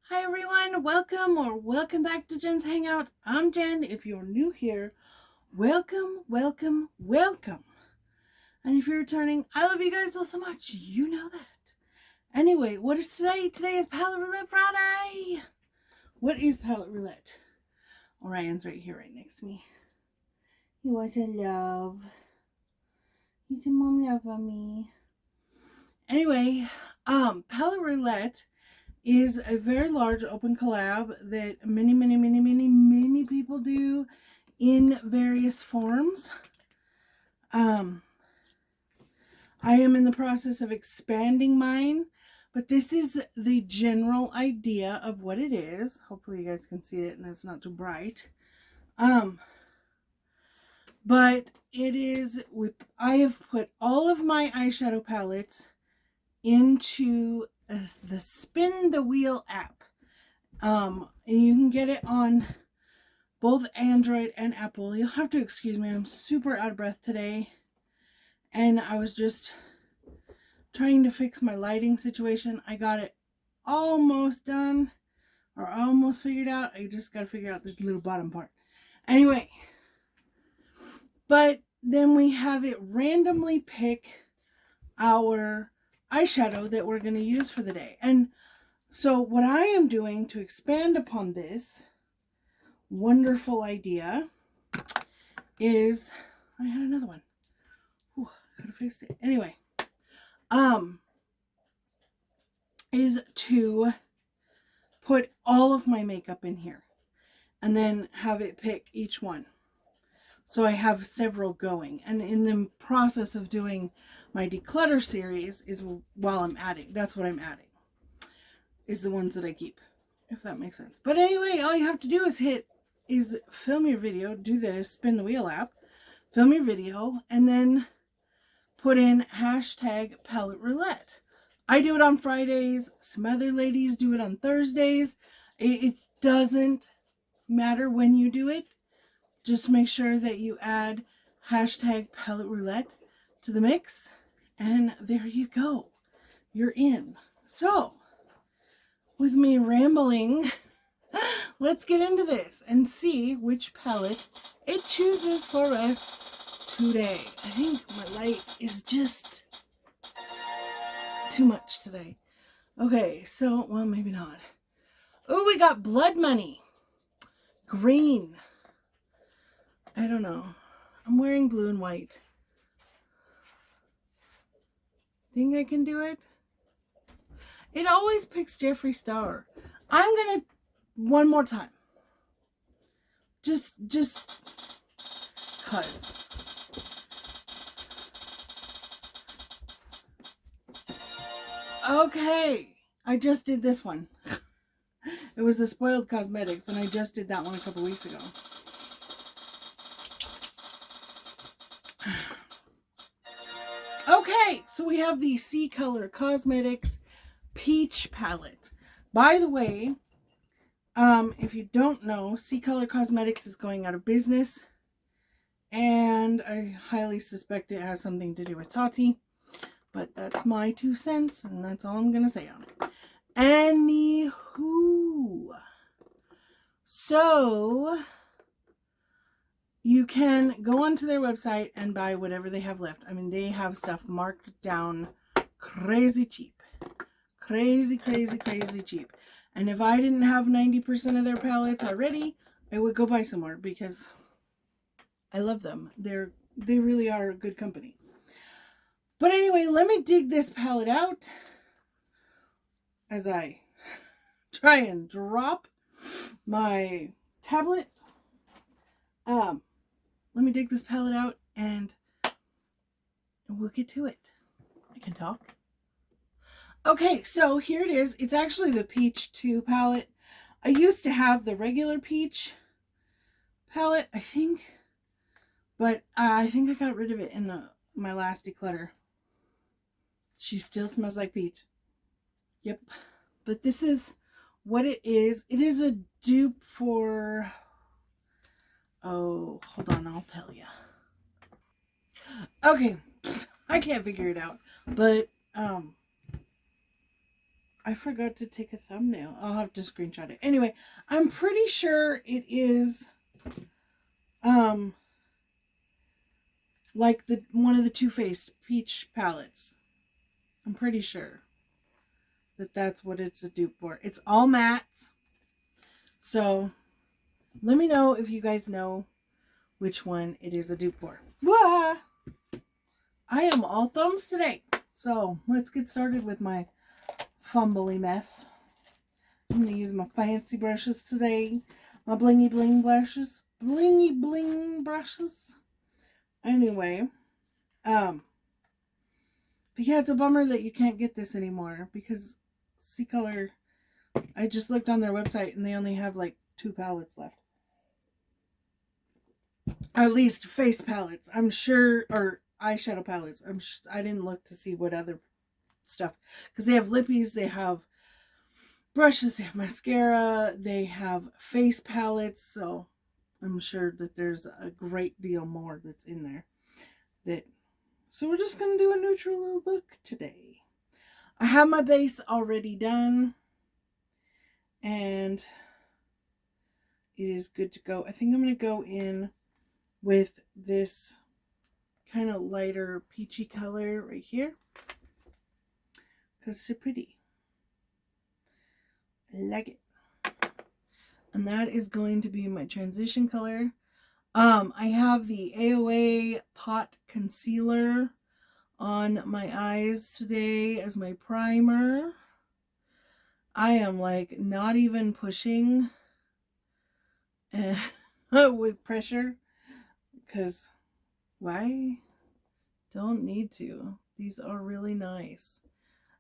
Hi everyone, welcome back to Jen's Hangout. I'm Jen. If you're new here, welcome. And if you're returning, I love you guys all so much. You know that. Anyway, what is today? Today is Palette Roulette Friday. What is Palette Roulette? Orion's right here, right next to me. He was in love. He's a mom love on me. Anyway, Palette Roulette is a very large open collab that many people do in various forms. I am in the process of expanding mine, but this is the general idea of what it is. Hopefully you guys can see it and it's not too bright. But it is I have put all of my eyeshadow palettes into the Spin the Wheel app. And you can get it on both Android and Apple. You'll have to excuse me, I'm super out of breath today. And I was just trying to fix my lighting situation. I got it almost done, or almost figured out. I just got to figure out this little bottom part. Anyway, but then we have it randomly pick our eyeshadow that we're going to use for the day. And so what I am doing to expand upon this wonderful idea is, I had another one. Ooh, could have fixed it. Anyway, is to put all of my makeup in here and then have it pick each one. So I have several going, and in the process of doing my declutter series is while I'm adding. That's what I'm adding, is the ones that I keep, if that makes sense. But anyway, all you have to do is film your video, do the Spin the Wheel app, film your video, and then put in hashtag Palette Roulette. I do it on Fridays. Some other ladies do it on Thursdays. It doesn't matter when you do it. Just make sure that you add hashtag Palette Roulette to the mix. And there you go. You're in. So, with me rambling, let's get into this and see which palette it chooses for us today. I think my light is just too much today. Okay, so, well, maybe not. Oh, we got Blood Money. Green. I don't know. I'm wearing blue and white. Think I can do it? It always picks Jeffree Star. I'm gonna, one more time. Just cause. Okay, I just did this one. It was the Spoiled Cosmetics, and I just did that one a couple weeks ago. Okay, so we have the C Color Cosmetics Peach Palette. By the way, if you don't know, C Color Cosmetics is going out of business, and I highly suspect it has something to do with Tati, but that's my 2 cents, and that's all I'm gonna say on it. Anywho, so you can go onto their website and buy whatever they have left. I mean, they have stuff marked down crazy cheap. Crazy cheap. And if I didn't have 90% of their palettes already, I would go buy some more because I love them. They really are a good company. But anyway, let me dig this palette out as I try and drop my tablet. Let me dig this palette out and we'll get to it. I can talk. Okay, so here it is. It's actually the Peach 2 palette. I used to have the regular Peach palette, I think. But I think I got rid of it in my last declutter. She still smells like peach. Yep. But this is what it is. It is a dupe for... Oh, hold on, I'll tell you. Okay, I can't figure it out. But, I forgot to take a thumbnail. I'll have to screenshot it. Anyway, I'm pretty sure it is like the one of the Too Faced peach palettes. I'm pretty sure that that's what it's a dupe for. It's all mattes. So let me know if you guys know which one it is a dupe for. Wah! I am all thumbs today. So let's get started with my fumbly mess. I'm going to use my fancy brushes today. My blingy bling brushes. Blingy bling brushes. Anyway. But yeah, it's a bummer that you can't get this anymore. Because C-Color, I just looked on their website and they only have like 2 palettes left. At least face palettes. I'm sure, or eyeshadow palettes. I didn't look to see what other stuff. Because they have lippies, they have brushes, they have mascara, they have face palettes, so I'm sure that there's a great deal more that's in there. So we're just going to do a neutral look today. I have my base already done, and it is good to go. I think I'm going to go in with this kind of lighter peachy color right here, because it's so pretty. I like it. And that is going to be my transition color. I have the AOA Pot Concealer on my eyes today as my primer. I am like not even pushing with pressure, because why? Don't need to. These are really nice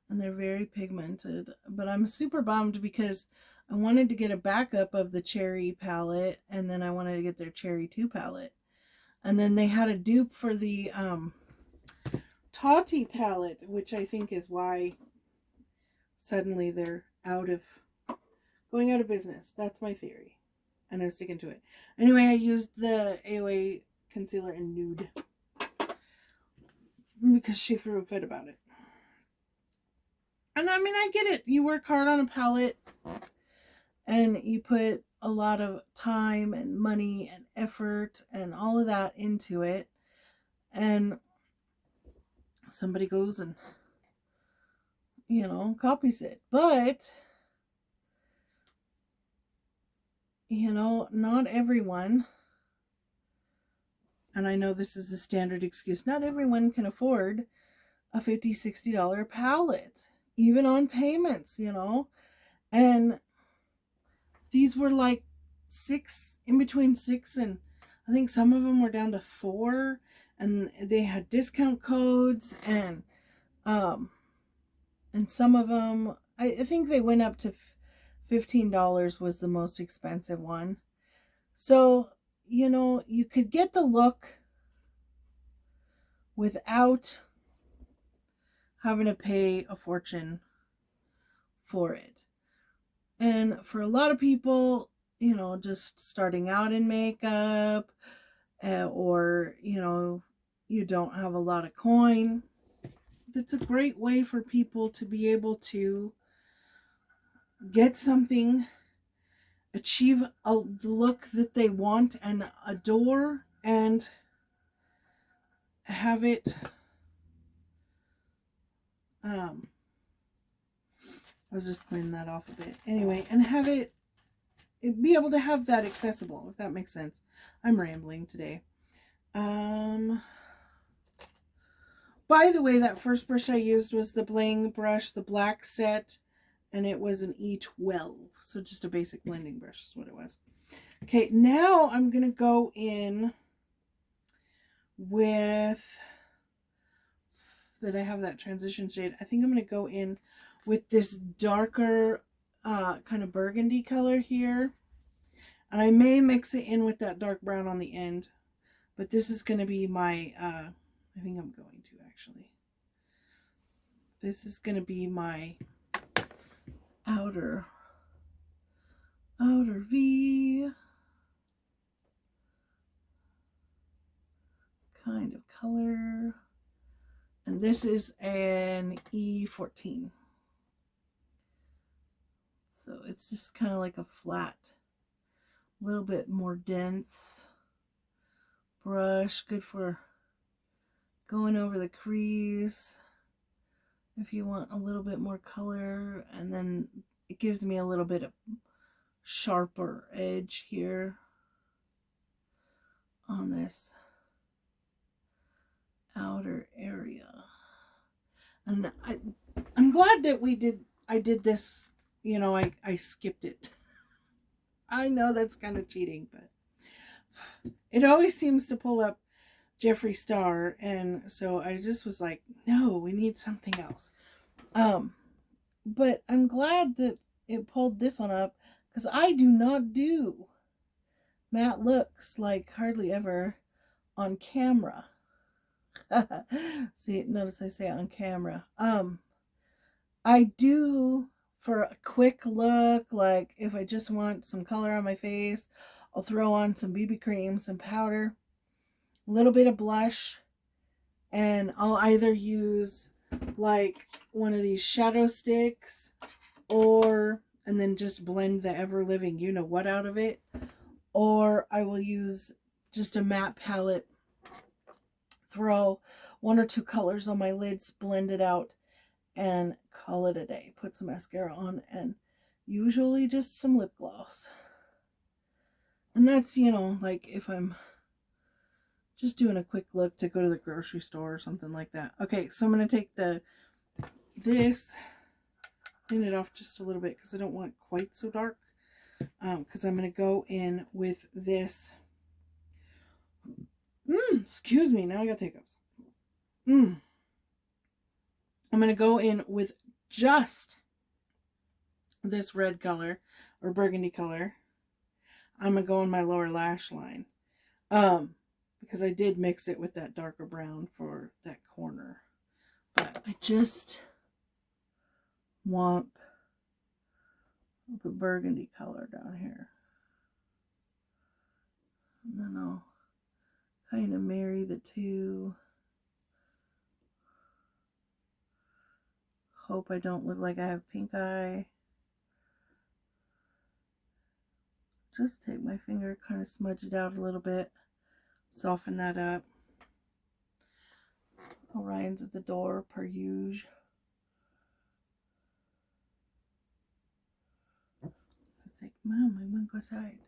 and they're very pigmented, but I'm super bummed because I wanted to get a backup of the Cherry palette, and then I wanted to get their Cherry 2 palette. And then they had a dupe for the Tati palette, which I think is why suddenly they're going out of business. That's my theory. And I'm sticking to it. Anyway, I used the AOA concealer in Nude because she threw a fit about it. And I mean, I get it. You work hard on a palette and you put a lot of time and money and effort and all of that into it. And somebody goes and, copies it. But, not everyone, and I know this is the standard excuse, not everyone can afford a $50, $60 palette, even on payments, And these were like in between 6 and I think some of them were down to 4, and they had discount codes, and some of them, I think they went up to $15 was the most expensive one. So, you could get the look without having to pay a fortune for it. And for a lot of people, just starting out in makeup, or, you don't have a lot of coin, that's a great way for people to be able to get something, achieve the look that they want and adore, and have it, I was just cleaning that off a bit. Anyway, and have it be able to have that accessible, if that makes sense. I'm rambling today. By the way, that first brush I used was the Bling brush, the black set, and it was an E12. So just a basic blending brush is what it was. Okay, now I'm going to go in with, that I have that transition shade. I think I'm going to go in with this darker kind of burgundy color here. And I may mix it in with that dark brown on the end. But this is going to be my, I think I'm going to actually. This is going to be my outer V kind of color. And this is an E14. So it's just kind of like a flat, a little bit more dense brush. Good for going over the crease if you want a little bit more color. And then it gives me a little bit of sharper edge here on this outer area. And I'm glad that I did this, you know, I skipped it. I know that's kind of cheating, but it always seems to pull up Jeffree Star, and so I just was like, no, we need something else. But I'm glad that it pulled this one up, because I do not do matte looks, like hardly ever on camera. See, notice I say on camera. I do for a quick look, like if I just want some color on my face, I'll throw on some BB cream, some powder, a little bit of blush, and I'll either use like one of these shadow sticks, and then just blend the ever living you know what out of it, or I will use just a matte palette, throw 1 or 2 colors on my lids, blend it out, and call it a day. Put some mascara on, and usually just some lip gloss. And that's, you know, like if I'm just doing a quick look to go to the grocery store or something like that. Okay, so I'm going to take this, clean it off just a little bit because I don't want it quite so dark. Because I'm going to go in with this. Excuse me, now I got hiccups. I'm going to go in with just this red color or burgundy color. I'm going to go in my lower lash line. Because I did mix it with that darker brown for that corner. But I just want the burgundy color down here. And then I'll kind of marry the two. Hope I don't look like I have pink eye. Just take my finger, kind of smudge it out a little bit. Soften that up. Orion's at the door, per usual. It's like, Mom, I want to go outside.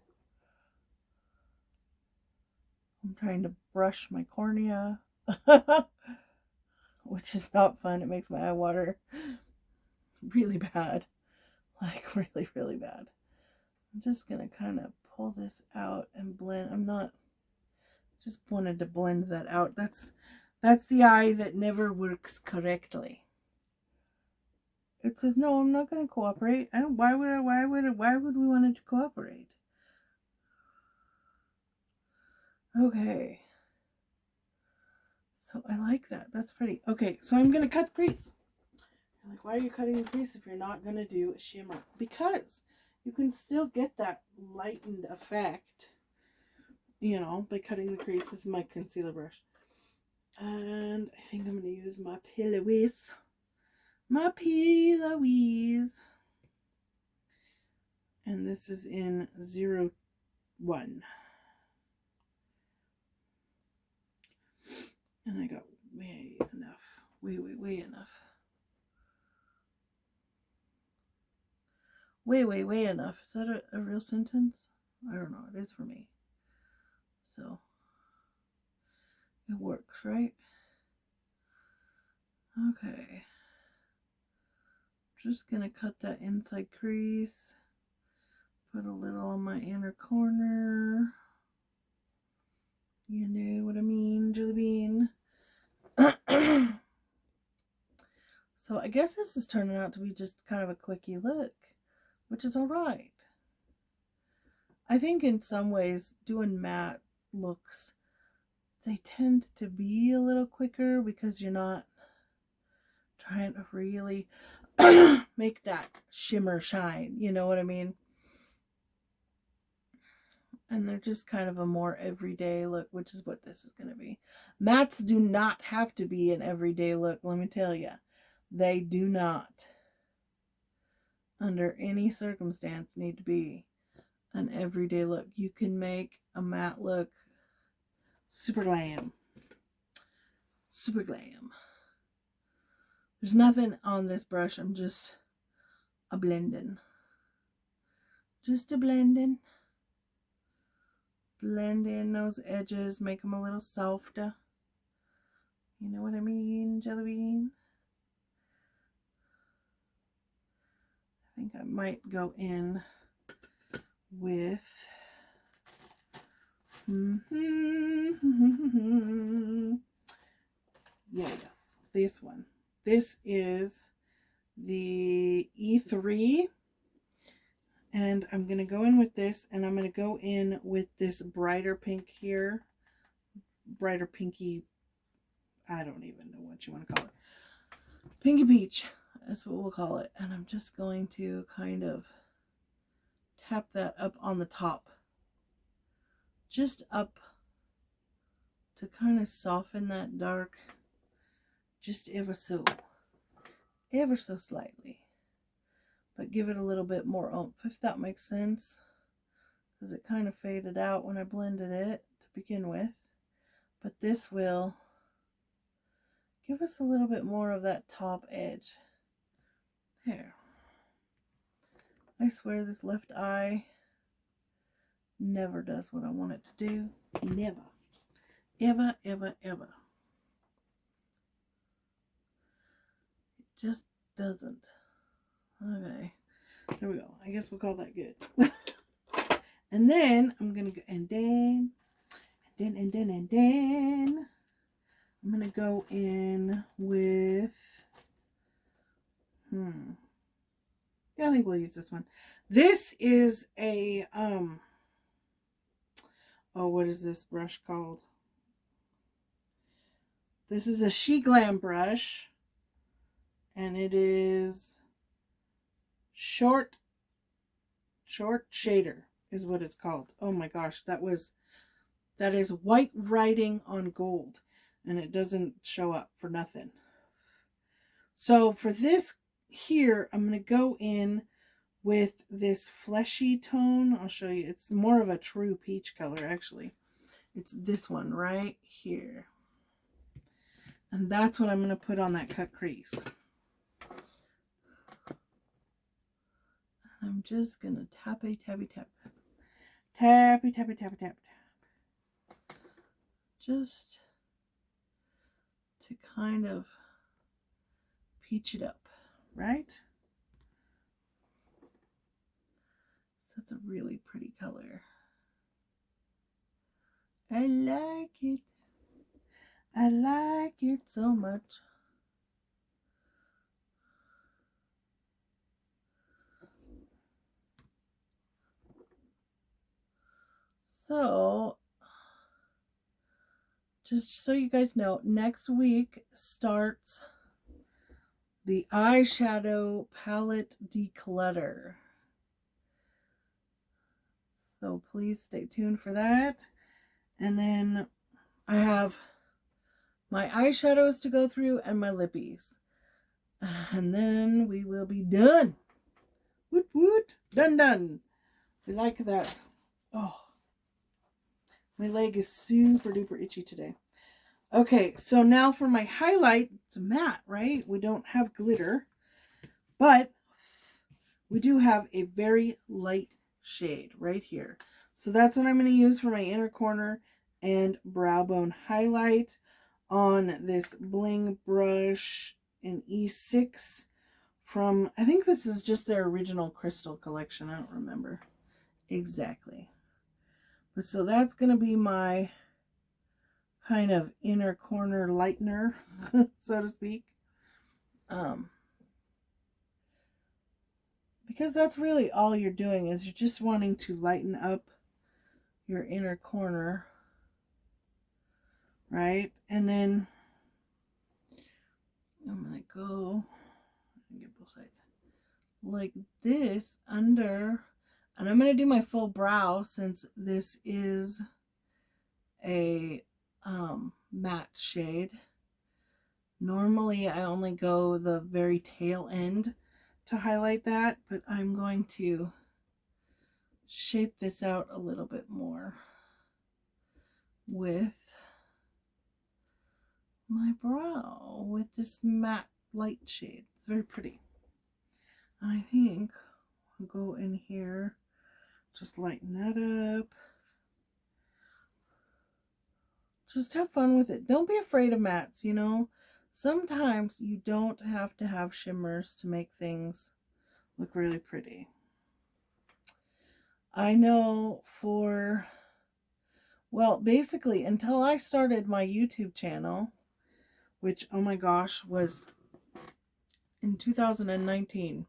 I'm trying to brush my cornea, which is not fun. It makes my eye water really bad. Like, really, really bad. I'm just going to kind of pull this out and blend. Just wanted to blend that out. That's the eye that never works correctly. It says, no, I'm not going to cooperate. Why would we want it to cooperate? Okay. So I like that. That's pretty. Okay, so I'm going to cut the crease. You're like, why are you cutting the crease if you're not going to do a shimmer? Because you can still get that lightened effect, you know, by cutting the crease. This is my concealer brush. And I think I'm going to use my Pillowies. My Pillowies. And this is in 01. And I got way enough. Way enough. Way enough. Is that a real sentence? I don't know. It is for me. So, it works, right? Okay. Just going to cut that inside crease. Put a little on my inner corner. You know what I mean, Jelly Bean. So I guess this is turning out to be just kind of a quickie look, which is alright. I think in some ways doing matte looks, they tend to be a little quicker because you're not trying to really make that shimmer shine, you know what I mean? And they're just kind of a more everyday look, which is what this is going to be. Mattes do not have to be an everyday look, let me tell you. They do not. under any circumstance need to be an everyday look. You can make a matte look super glam. Super glam. There's nothing on this brush. I'm just a blending. Just a blending. Blend in those edges. Make them a little softer. You know what I mean, Jelly Bean? I think I might go in with yes, this one. This is the E3, and I'm going to go in with this, and I'm going to go in with this brighter pink here. Brighter pinky, I don't even know what you want to call it. Pinky peach, that's what we'll call it. And I'm just going to kind of tap that up on the top. Just up to kind of soften that dark just ever so slightly. But give it a little bit more oomph, if that makes sense. Because it kind of faded out when I blended it to begin with. But this will give us a little bit more of that top edge. There. I swear this left eye never does what I want it to do. Never. Ever, ever, ever. It just doesn't. Okay. There we go. I guess we'll call that good. And then I'm going to go, and then I'm going to go in with, yeah, I think we'll use this one. This is a, oh, what is this brush called? This is a She Glam brush, and it is short shader is what it's called. Oh my gosh, that is white writing on gold, and it doesn't show up for nothing. So for this here, I'm going to go in with this fleshy tone. I'll show you. It's more of a true peach color, actually. It's this one right here. And that's what I'm going to put on that cut crease. I'm just going to tappy, tappy, tap. Tappy, tappy, tappy, tap, tap. Just to kind of peach it up, right? So it's a really pretty color. I like it. I like it so much. So, just so you guys know, next week starts the eyeshadow palette declutter. So please stay tuned for that. And then I have my eyeshadows to go through and my lippies. And then we will be done. Woot woot. Done done. We like that. Oh. My leg is super duper itchy today. Okay, so now for my highlight. It's a matte, right? We don't have glitter. But we do have a very light shade right here. So that's what I'm going to use for my inner corner and brow bone highlight on this bling brush in E6 from, I think this is just their original crystal collection. I don't remember exactly. But so that's going to be my kind of inner corner lightener, so to speak. Because that's really all you're doing, is you're just wanting to lighten up your inner corner, right? And then I'm going to go and get both sides like this under, and I'm going to do my full brow since this is a matte shade. Normally I only go the very tail end to highlight that, but I'm going to shape this out a little bit more with my brow with this matte light shade. It's very pretty. And I think I'll go in here, just lighten that up. Just have fun with it. Don't be afraid of mattes, you know. Sometimes you don't have to have shimmers to make things look really pretty. I know well, basically until I started my YouTube channel, which, oh my gosh, was in 2019.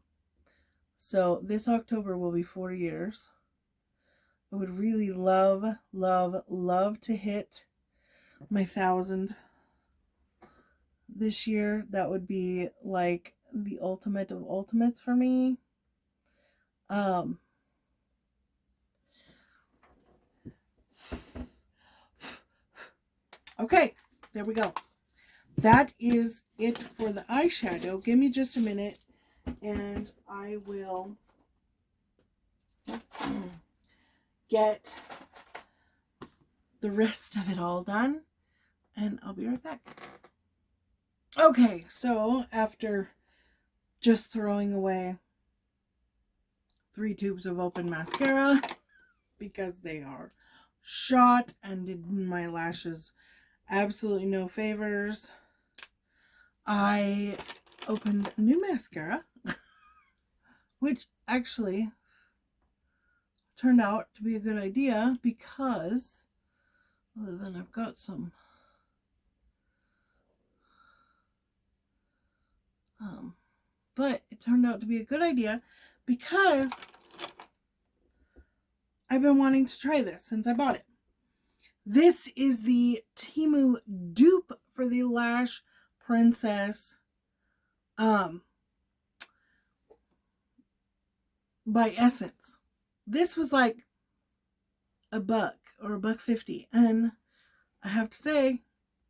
So this October will be 4 years. I would really love, love, love to hit my 1,000 this year. That would be like the ultimate of ultimates for me. Okay, there we go. That is it for the eyeshadow. Give me just a minute and I will get the rest of it all done and I'll be right back. Okay, so after just throwing away 3 tubes of open mascara because they are shot and did my lashes absolutely no favors, I opened a new mascara, which actually turned out to be a good idea because, other than I've got some but it turned out to be a good idea because I've been wanting to try this since I bought it. This is the Temu dupe for the Lash Princess by Essence. This was like $1 or $1.50, and I have to say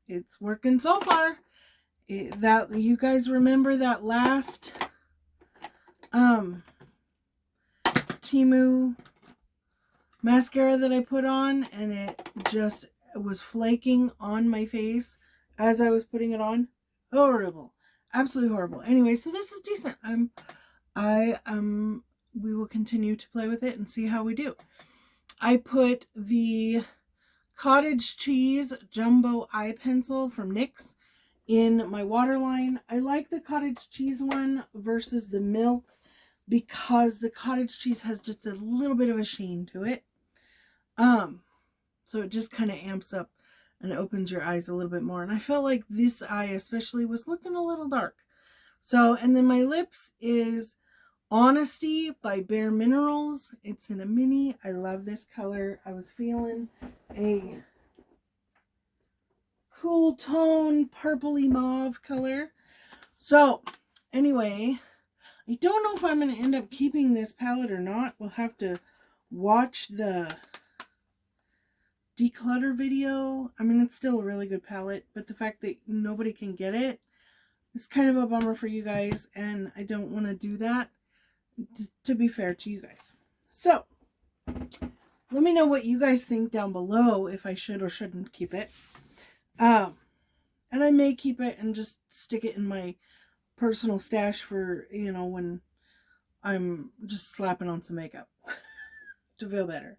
it's working so far. That you guys remember that last Temu mascara that I put on and it just was flaking on my face as I was putting it on? Horrible. Absolutely horrible. Anyway, so this is decent. We will continue to play with it and see how we do. I put the Cottage Cheese Jumbo Eye Pencil from NYX in my waterline. I like the cottage cheese one versus the milk because the cottage cheese has just a little bit of a sheen to it. So it just kind of amps up and opens your eyes a little bit more. And I felt like this eye especially was looking a little dark. So, and then my lips is Honesty by Bare Minerals. It's in a mini. I love this color. I was feeling a cool tone purpley mauve color. So anyway, I don't know if I'm going to end up keeping this palette or not. We'll have to watch the declutter video. I mean, it's still a really good palette, but the fact that nobody can get it is kind of a bummer for you guys, and I don't want to do that, to be fair to you guys. So let me know what you guys think down below if I should or shouldn't keep it. And I may keep it and just stick it in my personal stash for, you know, when I'm just slapping on some makeup to feel better.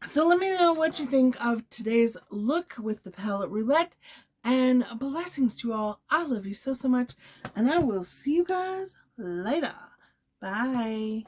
So let me know what you think of today's look with the palette Roulette. And blessings to you all. I love you so, so much. And I will see you guys later. Bye.